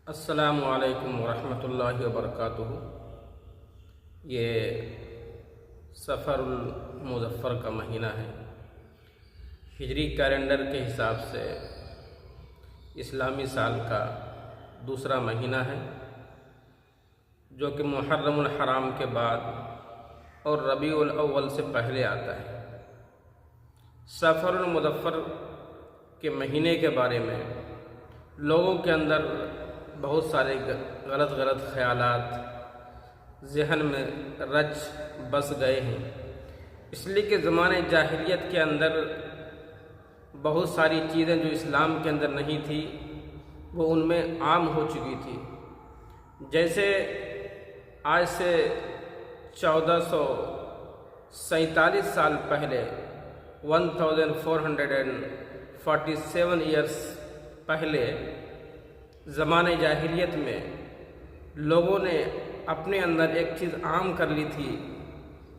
السلام علیکم ورحمۃ اللہ وبرکاتہ۔ یہ سفر المظفر کا مہینہ ہے۔ ہجری کیلنڈر کے حساب سے اسلامی سال کا دوسرا مہینہ ہے، جو کہ محرم الحرام کے بعد اور ربیع الاول سے پہلے آتا ہے۔ سفر المظفر کے مہینے کے بارے میں لوگوں کے اندر بہت سارے غلط خیالات ذہن میں رچ بس گئے ہیں، اس لیے کہ زمانے جاہلیت کے اندر بہت ساری چیزیں جو اسلام کے اندر نہیں تھی وہ ان میں عام ہو چکی تھی۔ جیسے آج سے 1447 سال پہلے 1447 ایئرس پہلے زمانے جاہلیت میں لوگوں نے اپنے اندر ایک چیز عام کر لی تھی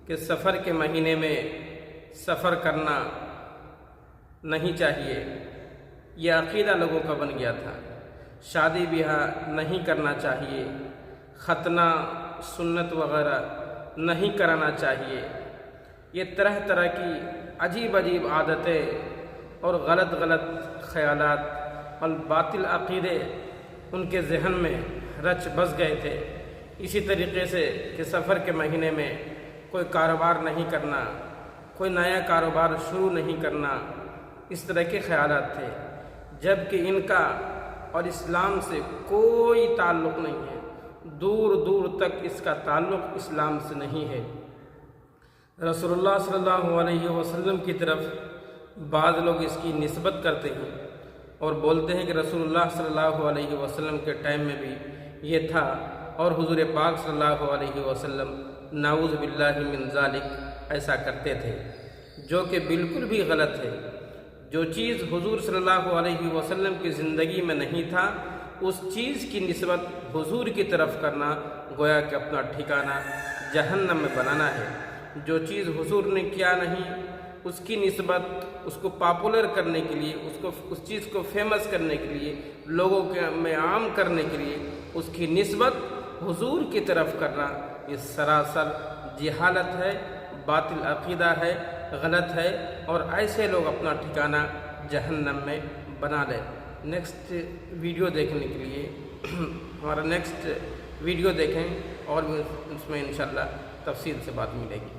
کہ سفر کے مہینے میں سفر کرنا نہیں چاہیے۔ یہ عقیدہ لوگوں کا بن گیا تھا۔ شادی بیاہ نہیں کرنا چاہیے، ختنہ سنت وغیرہ نہیں کرانا چاہیے۔ یہ طرح طرح کی عجیب عادتیں اور غلط خیالات اور باطل عقیدے ان کے ذہن میں رچ بس گئے تھے۔ اسی طریقے سے کہ سفر کے مہینے میں کوئی کاروبار نہیں کرنا، کوئی نیا کاروبار شروع نہیں کرنا، اس طرح کے خیالات تھے، جبکہ ان کا اور اسلام سے کوئی تعلق نہیں ہے۔ دور تک اس کا تعلق اسلام سے نہیں ہے۔ رسول اللہ صلی اللہ علیہ وسلم کی طرف بعض لوگ اس کی نسبت کرتے ہیں اور بولتے ہیں کہ رسول اللہ صلی اللہ علیہ وسلم کے ٹائم میں بھی یہ تھا، اور حضور پاک صلی اللہ علیہ وسلم نعوذ باللہ من ذالک ایسا کرتے تھے، جو کہ بالکل بھی غلط ہے۔ جو چیز حضور صلی اللہ علیہ وسلم کی زندگی میں نہیں تھا، اس چیز کی نسبت حضور کی طرف کرنا گویا کہ اپنا ٹھکانہ جہنم میں بنانا ہے۔ جو چیز حضور نے کیا نہیں، اس کی نسبت اس کو پاپولر کرنے کے لیے، اس چیز کو فیمس کرنے کے لیے، لوگوں کے میں عام کرنے کے لیے اس کی نسبت حضور کی طرف کرنا، یہ سراسر جہالت ہے، باطل عقیدہ ہے، غلط ہے، اور ایسے لوگ اپنا ٹھکانہ جہنم میں بنا لیں۔ نیکسٹ ویڈیو دیکھنے کے لیے ہمارا نیکسٹ ویڈیو دیکھیں، اور اس میں انشاءاللہ تفصیل سے بات ملے گی۔